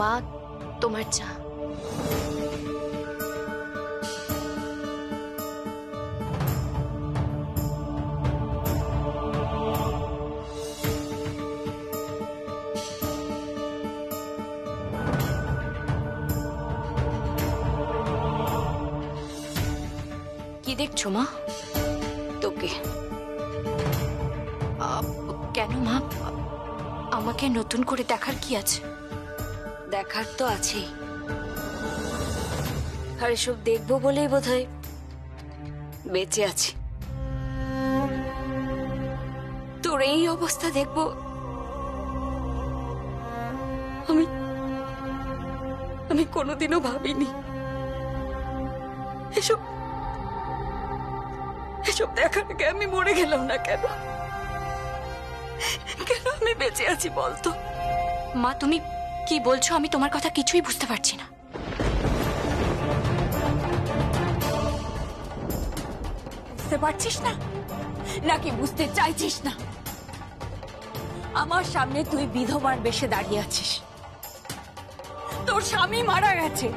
মা, তোমার চা। কি দেখছো মা? তোকে। কেন মা? আমাকে নতুন করে দেখার কি আছে? দেখার তো আছেই, আর এসব দেখবো বলেই বোধহয় বেঁচে আছি। তোর এই অবস্থা দেখবো আমি কোনোদিনও ভাবিনি। এসব দেখার আগে আমি মরে গেলাম না কেন? কেন আমি বেঁচে আছি বলতো? মা, তুমি কি বলছো? আমি তোমার কথা কিছুই বুঝতে পারছি না। বুঝতে পারছিস না নাকি বুঝতে চাইছিস না? আমার সামনে তুই বিধবার বেশে দাঁড়িয়ে আছিস। তোর স্বামী মারা গেছে,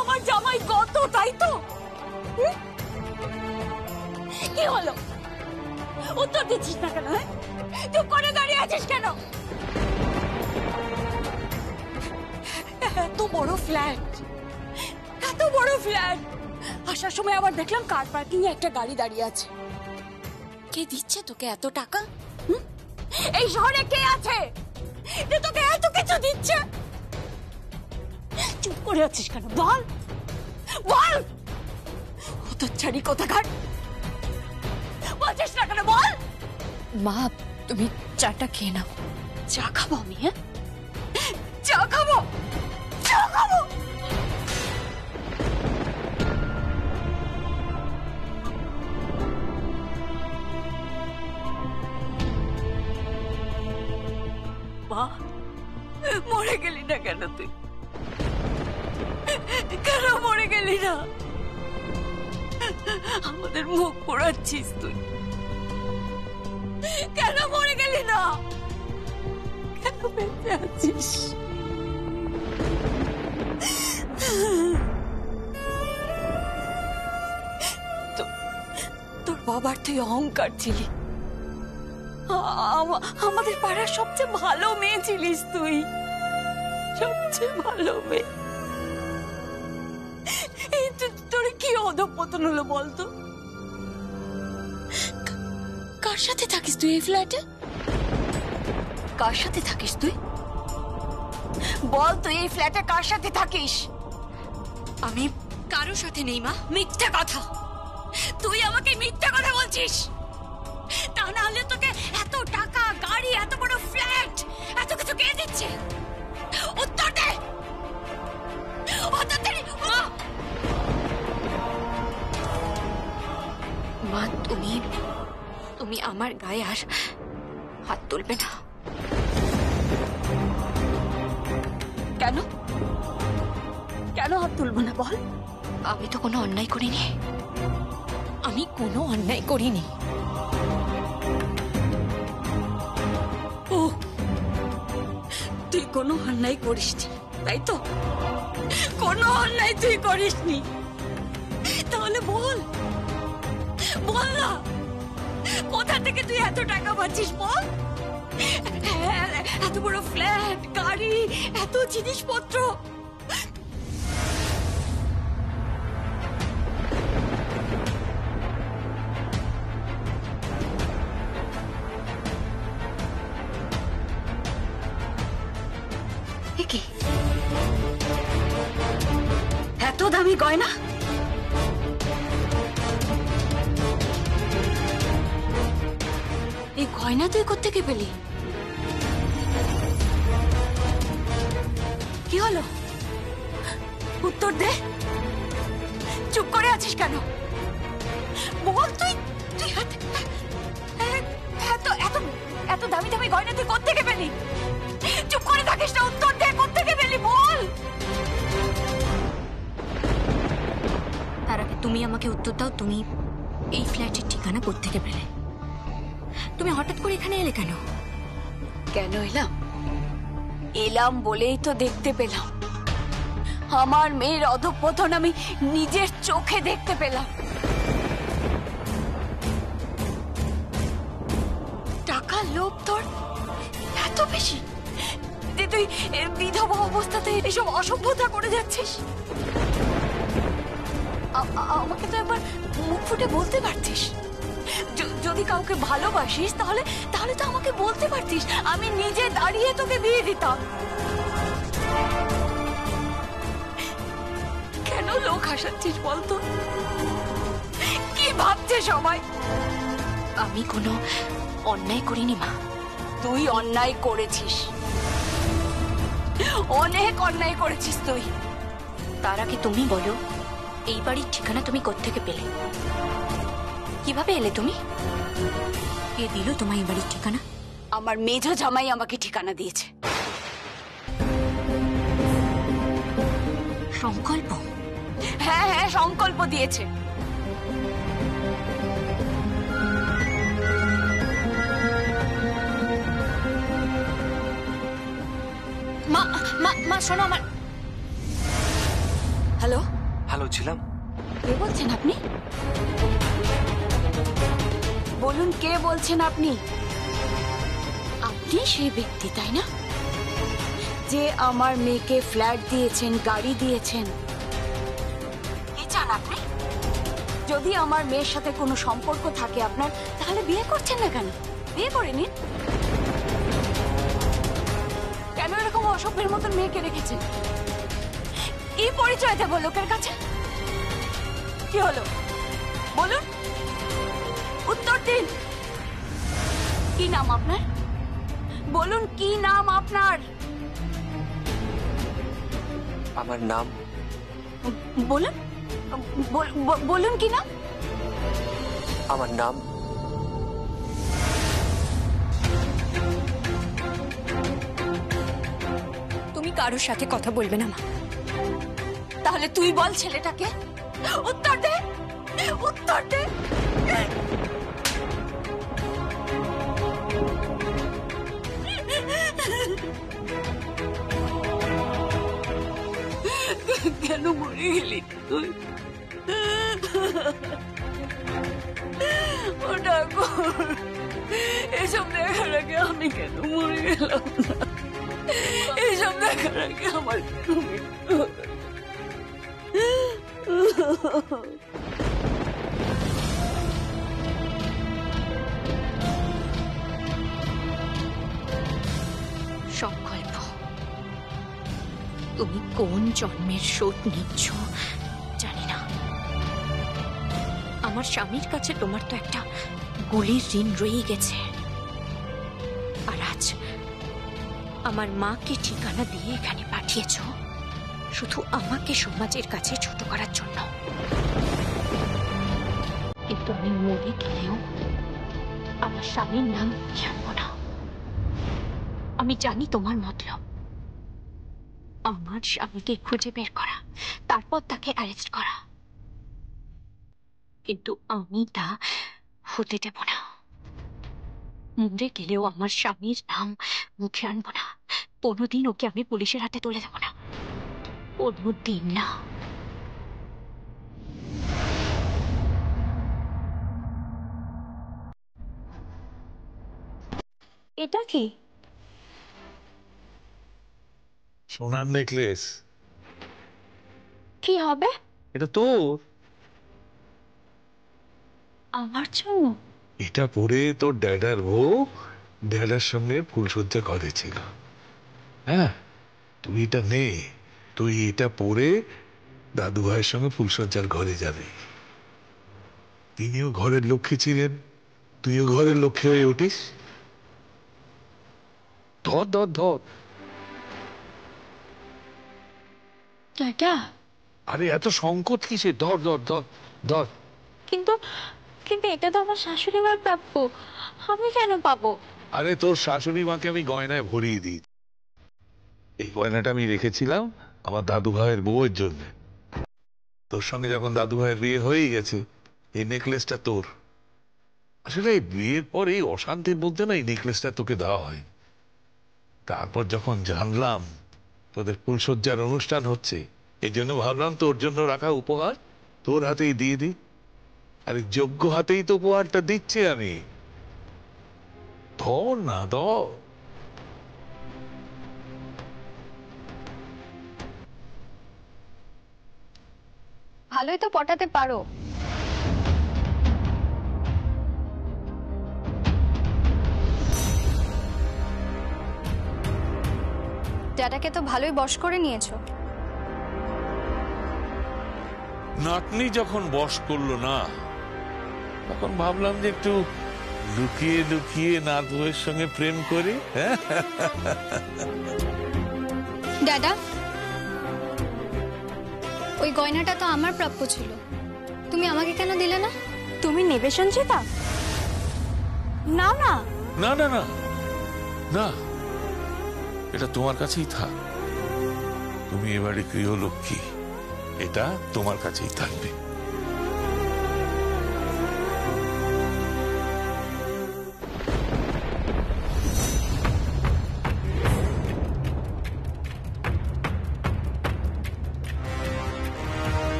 আমার জামাই কত, তাই তো? কি হলো? উত্তর দিচ্ছিস না কেন? চুপ করে দাঁড়িয়ে আছিস কেন? এত বড় ফ্ল্যাট, এত বড় ফ্ল্যাট, আসার সময় আবার দেখলাম কার পার্কিং এ একটা গাড়ি দাঁড়িয়ে আছে। কে দিচ্ছে তোকে এত টাকা? এই শহরে কে আছে যে তোকে এত কিছু দিচ্ছে? চুপ করে আছিস কেন? বল বল। হতচ্ছাড়ি কোথাকার, বলছিস না কেন? বল। মা, তুমি চাটা খেয়ে নাও। চা খাবো আমি? হ্যাঁ, চা খাবো, চা খাবো। মা, মরে গেলি না কেন তুই? কেন মরে গেলি না? আমাদের মুখ পোড়াচ্ছিস তুই। কেন মরে গেলি না? কেন বেঁচে আছিস? তোর বাবার তুই অহংকার ছিলি, আমাদের পাড়ার সবচেয়ে ভালো মেয়ে ছিলিস তুই, সবচেয়ে ভালো মেয়ে। তোর কি অধঃপতন হলো বলতো? কার সাথে থাকিস তুই এই ফ্ল্যাটে? কার সাথে থাকিস তুই? বল, তুই এই ফ্ল্যাটে কার সাথে থাকিস? আমি কারোর সাথে নেই মা। মিথ্যা কথা। তুই আমাকে মিথ্যা কথা বলছিস। তা না হলে তোকে এত টাকা, গাড়ি, এত বড় ফ্ল্যাট, এত কিছু কে দিচ্ছে? উত্তর দে। মা, তুমি আমার গায়ে হাত তুলবে না। কেন? কেন হাত তুলবো না বল? আমি তো কোনো অন্যায় করিনি। আমি কোনো অন্যায় করিনি। ও, তুই কোনো অন্যায় করিসনি, তাই তো? কোনো অন্যায় তুই করিসনি। তাহলে বল, বল না, কোথা থেকে তুই এত টাকা পাচ্ছিস বল? এত বড় ফ্ল্যাট, গাড়ি, এত জিনিসপত্র। কি এত দামি গয়না? এই গয়না তুই কোত্থেকে পেলি? কি হলো? উত্তর দে। চুপ করে আছিস কেন? বল, তুই এত দামি দামি গয়না তুই কোত্থেকে পেলি? চুপ করে থাকিস না, উত্তর দে, কোত্থেকে পেলি বল। তার আগে তুমি আমাকে উত্তর দাও, তুমি এই ফ্ল্যাটের ঠিকানা কোত্থেকে পেলে? তুমি হঠাৎ করে এখানে এলে কেন? কেন এলাম? এলাম বলেই তো দেখতে পেলাম, আমার মেয়ের অধঃপতন আমি নিজের চোখে দেখতে পেলাম। টাকার লোভ তোর এত বেশি যে তুই বিধবা অবস্থাতে এসব অসভ্যতা করে যাচ্ছিস। আমাকে তো একবার মুখ ফুটে বলতে পারতিস, যদি কাউকে ভালোবাসিস তাহলে তাহলে তো আমাকে বলতে পারতিস, আমি নিজে দাঁড়িয়ে তোকে বিয়ে দিতাম। কেন লোক হাসাচ্ছিস বলতো? কি ভাবছে সবাই? আমি কোনো অন্যায় করিনি মা। তুই অন্যায় করেছিস, অনেক অন্যায় করেছিস তুই। তার আগে তুমি বলো, এই বাড়ির ঠিকানা তুমি কোত্থেকে পেলে? কিভাবে এলে তুমি? কে দিল তোমার এই বাড়ির ঠিকানা? আমার মেজো জামাই আমাকে ঠিকানা দিয়েছে। সংকল্প? হ্যাঁ হ্যাঁ, সংকল্প দিয়েছে। মা মা মা শোনো আমার। হ্যালো হ্যালো ছিলাম। কে বলছেন আপনি? বলুন কে বলছেন আপনি? আপনি সেই ব্যক্তি তাই না, যে আমার মেয়েকে ফ্ল্যাট দিয়েছেন, গাড়ি দিয়েছেন? কি চান আপনি? যদি আমার মেয়ের সাথে কোনো সম্পর্ক থাকে আপনার, তাহলে বিয়ে করছেন না কেন? বিয়ে করে নিন। কেন এরকম অসভ্যের মতন মেয়েকে রেখেছেন? কি পরিচয় দেব লোকের কাছে? কি হলো বলুন, উত্তর দিন। কি নাম আপনার? বলুন কি নাম আপনার? আমার নাম বলুন, বলুন কি নাম? আমার নাম তুমি কারোর সাথে কথা বলবে না মা। তাহলে তুই বল ছেলেটাকে। উত্তর দে, উত্তর দে। কেন মরে গেলি তুই? ও ঠাকুর, এসব দেখার আগে আমি কেন মরে গেলাম না? এসব দেখার আগে আমার মৃত্যু হলো। সংকল্প, তুমি কোন জন্মের শোধ নিচ্ছ জানি না। আমার স্বামীর কাছে তোমার তো একটা গুলির ঋণ রয়ে গেছে, আর আজ আমার মাকে ঠিকানা দিয়ে এখানে পাঠিয়েছ শুধু আমাকে সমাজের কাছে ছোট করার জন্য। কিন্তু আমি মরে গেলেও আমার স্বামীর নাম জানবো না। আমি জানি তোমার মতলব আমার স্বামীকে খুঁজে বের করা, তারপর তাকে অ্যারেস্ট করা, কিন্তু আমি তা হতে দেব না। মরে গেলেও আমার স্বামীর নাম মুখে আনবো না। কোনোদিন ওকে আমি পুলিশের হাতে তুলে দেব না, কোনোদিন না। এটা কি? সোনার নেকলেস। কি হবে? এটা তোর। আমার জন্য? এটা পরে তোর ড্যাডার বউ ড্যাডার সঙ্গে ফুলসজ্জা ঘরে ছিল। হ্যাঁ, তুই এটা নে, তুই এটা পরে দাদু ভাইয়ের সঙ্গে ফুলসজ্জার ঘরে যাবে। তিনিও ঘরের লক্ষ্মী ছিলেন, তুইও ঘরের লক্ষ্মী হয়ে উঠিস। ধর ধর ধর। এটা? আরে এত সংকট কিসে? ধর ধর ধর ধর। কিন্তু কিন্তু এটা তো আমার শাশুড়ি মার প্রাপ্য, আমি কেন পাবো? আরে তোর শাশুড়ি মাকে আমি গয়নায় ভরিয়ে দিই। এই গয়নাটা আমি রেখেছিলাম আমার দাদু ভাইয়ের বউয়ের জন্য। তোর সঙ্গে যখন দাদু ভাইয়ের বিয়ে হয়েই গেছে, এই নেকলেসটা তোর। আসলে এই বিয়ের পর এই অশান্তির মধ্যে না এই নেকলেসটা তোকে দেওয়া হয়। তারপর যখন জানলাম তোদের ফুলসজ্জার অনুষ্ঠান হচ্ছে, এই জন্য ভাবলাম তোর জন্য রাখা উপহার তোর হাতেই দিয়ে দিই। আরে যোগ্য হাতেই তো উপহারটা দিচ্ছি আমি। ধর না, ধর। ভালোই তো পটাতে পারো। ড্যাডাকে তো ভালোই বশ করে নিয়েছো। নাতনি যখন বশ করলো না, তখন ভাবলাম যে একটু লুকিয়ে লুকিয়ে নাত বউয়ের সঙ্গে প্রেম করি। ড্যাডা, ওই গয়নাটা তো আমার প্রাপ্য ছিল, তুমি আমাকে কেন দিলে না? তুমি নেবে সঞ্চিতা? নাও না। না না না না, এটা তোমার কাছেই থাক। তুমি এবারে গৃহলক্ষ্মী, এটা তোমার কাছেই থাকবে।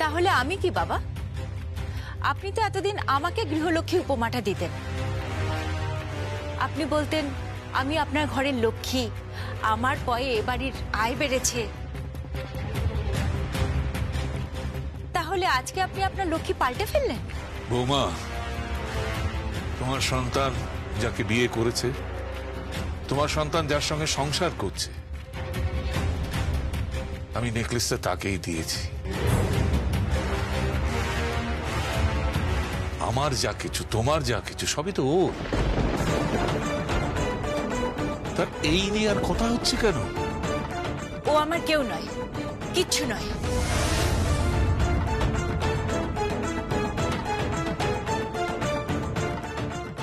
তাহলে আমি কি বাবা? আপনি তো এতদিন আমাকে গৃহলক্ষ্মী উপমাটা দিতেন। আপনি বলতেন আমি আপনার ঘরের লক্ষ্মী, আমার পয়ে এ বাড়ির আয় বেড়েছে। তাহলে আজকে আপনি আপনার লক্ষ্মী পাল্টে ফেললেন? বৌমা, তোমার সন্তান যাকে বিয়ে করেছে, তোমার সন্তান যার সঙ্গে সংসার করছে, আমি নেকলেসটা তাকেই দিয়েছি। আমার যা কিছু, তোমার যা কিছু, সবই তো ওর। তার এই নিয়ে আর কথা হচ্ছে কেন? ও আমার কেউ নয়, কিচ্ছু নয়।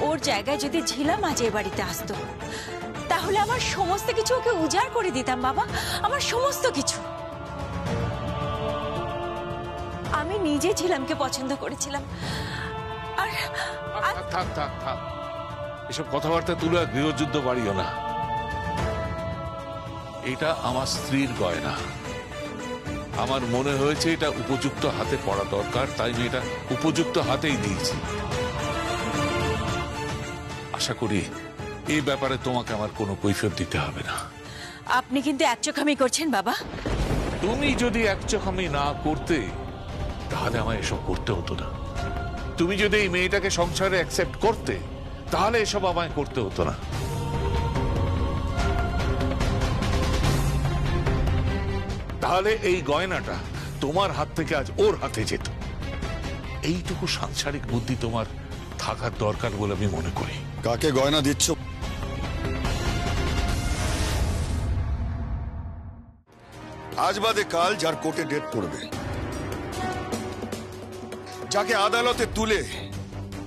ওর জায়গায় যদি ঝিলাম আজ এ বাড়িতে আসতো, তাহলে আমার সমস্ত কিছু ওকে উজাড় করে দিতাম বাবা, আমার সমস্ত কিছু। আমি নিজে ঝিলামকে পছন্দ করেছিলাম। আর থাক থাক থাক, এসব কথাবার্তা তুলে গৃহযুদ্ধ বাড়িও না। এটা আমার স্ত্রীর গয়না, আমার মনে হয়েছে এটা উপযুক্ত হাতে পড়া দরকার, তাই আমি এটা উপযুক্ত হাতেই দিয়েছি। আশা করি এই ব্যাপারে তোমাকে আমার কোনো কৈফিয়ত দিতে হবে না। আপনি কিন্তু একচোখামি করছেন বাবা। তুমি যদি একচোখামি না করতে, তাহলে আমায় এসব করতে হতো না। তুমি যদি এই মেয়েটাকে সংসারে অ্যাকসেপ্ট করতে, তাহলে এসব আমায় করতে হতো না। তাহলে এই গয়নাটা তোমার হাত থেকে আজ ওর হাতে যেত। এইটুকু সাংসারিক বুদ্ধি তোমার থাকার দরকার বলে আমি মনে করি। কাকে গয়না দিচ্ছ? আজ বাদে কাল যার কোর্টে ডেট পড়বে, যাকে আদালতে তুলে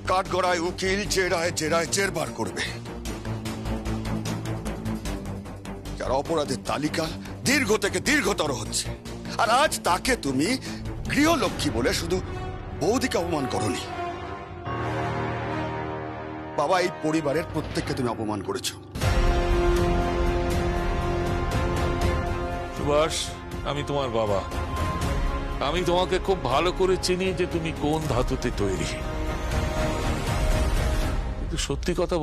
কাঠগড়ায় উকিল জেরায় জেরায় জেরবার করবে, যার অপরাধের তালিকা দীর্ঘ থেকে দীর্ঘতর হচ্ছে, আর আজ তাকে তুমি গৃহলক্ষ্মী বলে শুধু বৌদিকে অপমান করনি, বাবা এই পরিবারের প্রত্যেককে তুমি অপমান করেছো। সুভাষ, আমি তোমার বাবা, আমি তোমাকে খুব ভালো করে চিনি যে তুমি কোন ধাতুতে তৈরি। কিন্তু সত্যি কথা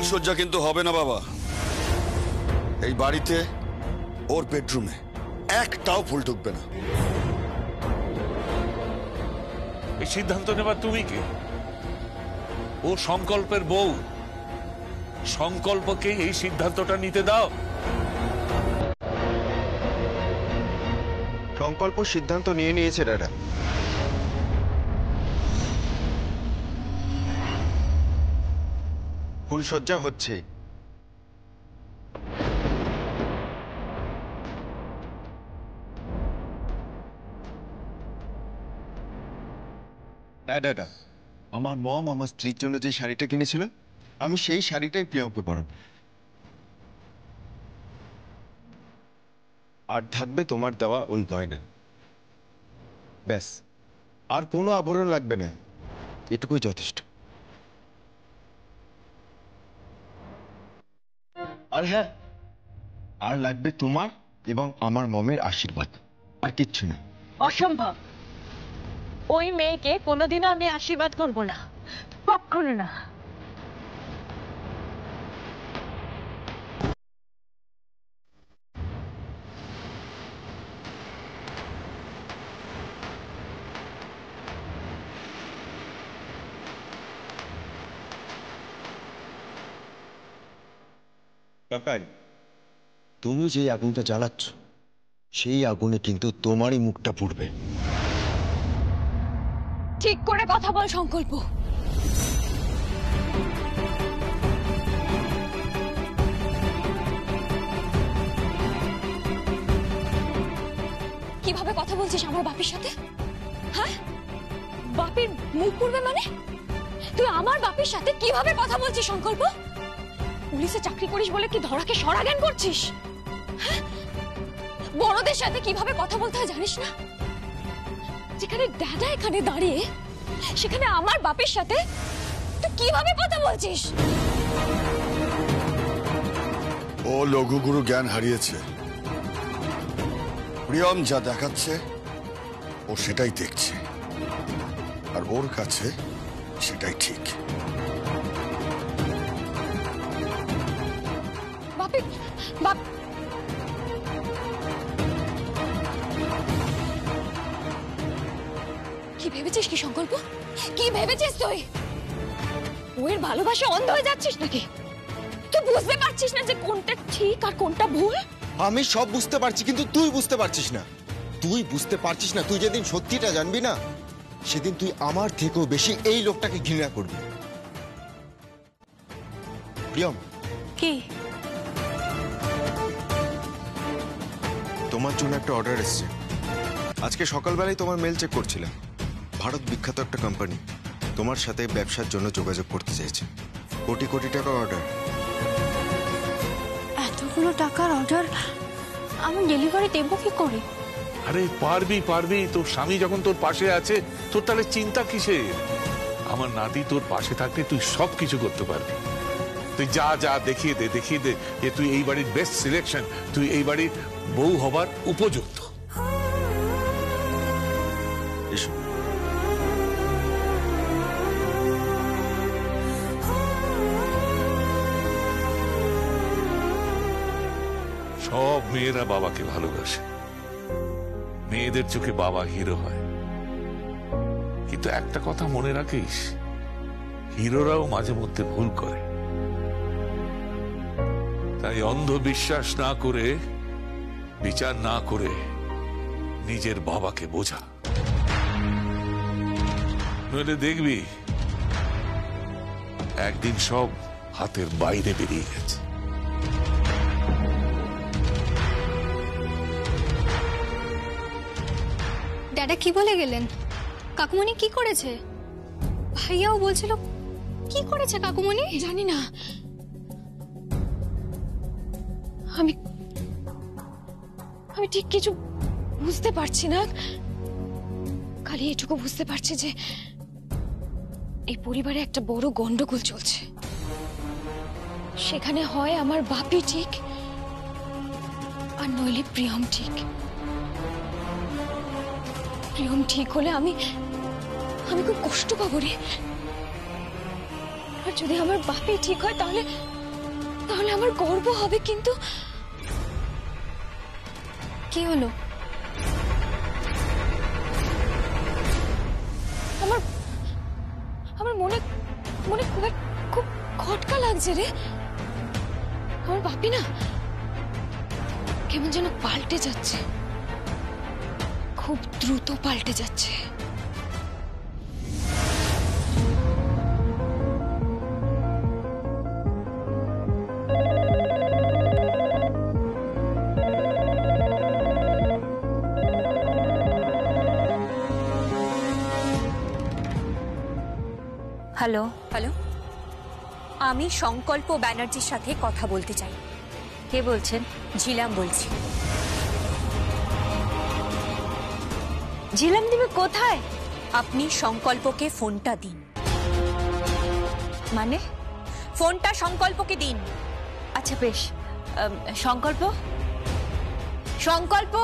ফুলসজ্জা কিন্তু হবে না বাবা। এই বাড়িতে ওর বেডরুমে একটাও ফুল ঢুকবে না। এই সিদ্ধান্ত নেবার তুমি কে? ও সংকল্পের বউ, সংকল্পকে এই সিদ্ধান্তটা নিতে দাও। সংকল্প সিদ্ধান্ত নিয়ে নিয়েছে দাদা। ফুলসজ্জা হচ্ছে। দাদা, আমার মম আমার স্ত্রীর জন্য যে শাড়িটা কিনেছিল, আমি সেই শাড়িটাই প্রিয়কে পরাবো। আর থাকবে তোমার দেওয়া ওই গয়না। ব্যাস, আর কোনো আবরণ লাগবে না, এটুকুই যথেষ্ট। আর হ্যাঁ, আর লাগবে তোমার এবং আমার মমের আশীর্বাদ, আর কিচ্ছু না। অসম্ভব। ওই মেয়েকে কোনোদিনও আমি আশীর্বাদ করবো না, কখনো না। কাকাই, তুমি যে আগুনটা জ্বালাচ্ছ, সেই আগুনে কিন্তু তোমারই মুখটা পুড়বে। ঠিক করে কথা বল সংকল্প। কিভাবে কথা বলছিস আমার বাপের সাথে? হ্যাঁ, বাপের মুখ পুড়বে মানে? তুই আমার বাপের সাথে কিভাবে কথা বলছিস সংকল্প? পুলিশে চাকরি করিস বলে কি ধরাকে সরা জ্ঞান করছিস? হ্যাঁ, বড়দের সাথে কিভাবে কথা বলতে হয় জানিস না? যেখানে দাদা এখানে দাঁড়িয়ে, সেখানে আমার বাপের সাথে তুই কিভাবে কথা বলছিস? ও লঘুগুরু জ্ঞান হারিয়েছে। প্রিয়ম যা দেখাচ্ছে ও সেটাই দেখছে, আর ওর কাছে সেটাই ঠিক। বাপি, বাপ, কি ভেবেছিস কি সংকল্প? কি ভেবেছিস তুই? ওর ভালোবাসা অন্ধ হয়ে যাচ্ছিস নাকি? তুই বুঝতে পারছিস না যে কোনটা ঠিক আর কোনটা ভুল? আমি সব বুঝতে পারছি, কিন্তু তুই বুঝতে পারছিস না। তুই বুঝতে পারছিস না। তুই যেদিন সত্যিটা জানবি না, সেদিন তুই আমার থেকেও বেশি এই লোকটাকে ঘৃণা করবি। প্রিয়ম, কি? তোমার জন্য একটা অর্ডার এসেছে। আজকে সকালবেলায় তোমার মেল চেক করছিলাম। ভারত বিখ্যাত একটা কোম্পানি তোমার সাথে ব্যবসার জন্য যোগাযোগ করতে চাইছে। কোটি কোটি টাকার অর্ডার। এতগুলো টাকার অর্ডার আমি ডেলিভারি দেবো কি করে? আরে পারবি পারবি, তোর স্বামী যখন তোর পাশে আছে, তোর তাহলে চিন্তা কিসের? আমার নাতি তোর পাশে থাকলে তুই সব কিছু করতে পারবি। তুই যা যা দেখিয়ে দে যে তুই এই বাড়ির বেস্ট সিলেকশন, তুই এই বাড়ির বউ হবার উপযুক্ত। এসো। সব মেয়েরা বাবাকে ভালোবাসে, মেয়েদের চোখে বাবা হিরো হয়। কিন্তু একটা কথা মনে রাখিস, হিরোরাও মাঝে মধ্যে ভুল করে। তাই অন্ধবিশ্বাস না করে, বিচার না করে নিজের বাবাকে বোঝা, নইলে দেখবি একদিন সব হাতের বাইরে বেরিয়ে গেছে। ড্যাডা কি বলে গেলেন? কাকুমণি কি করেছে? ভাইয়াও বলছিল, কি করেছে কাকুমণি? জানি না, আমি আমি ঠিক কিছু বুঝতে পারছি না। খালি এটুকু বুঝতে পারছি যে এই পরিবারে একটা বড় গন্ডগোল চলছে। সেখানে হয় আমার বাপি ঠিক, আর নইলে প্রিয়ম ঠিক। প্রিয়ম ঠিক হলে আমি খুব কষ্ট পাবো রে। আর যদি আমার বাপি ঠিক হয়, তাহলে তাহলে আমার গর্ব হবে। কিন্তু কি হলো? আমার আমার মনে মনে খুব খটকা লাগছে রে। আমার বাপি না কেমন যেন পাল্টে যাচ্ছে, খুব দ্রুত পাল্টে যাচ্ছে। হ্যালো, হ্যালো, আমি সংকল্প ব্যানার্জির সাথে কথা বলতে চাই। কে বলছেন? ঝিলাম বলছি। ঝিলাম দিবে কোথায়? আপনি সংকল্পকে ফোনটা দিন। মানে? ফোনটা সংকল্পকে দিন। আচ্ছা বেশ। সংকল্প, সংকল্প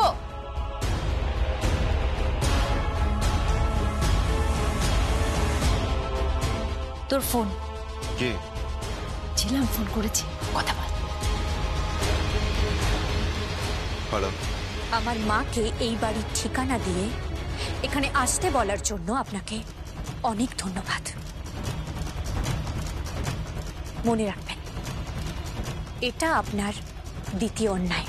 তোর ফোন। কে? ঝিলাম ফোন করেছি, কথা বল। হ্যালো। আমার মাকে এই বাড়ির ঠিকানা দিয়ে এখানে আসতে বলার জন্য আপনাকে অনেক ধন্যবাদ। মনে রাখবেন, এটা আপনার দ্বিতীয় অন্যায়।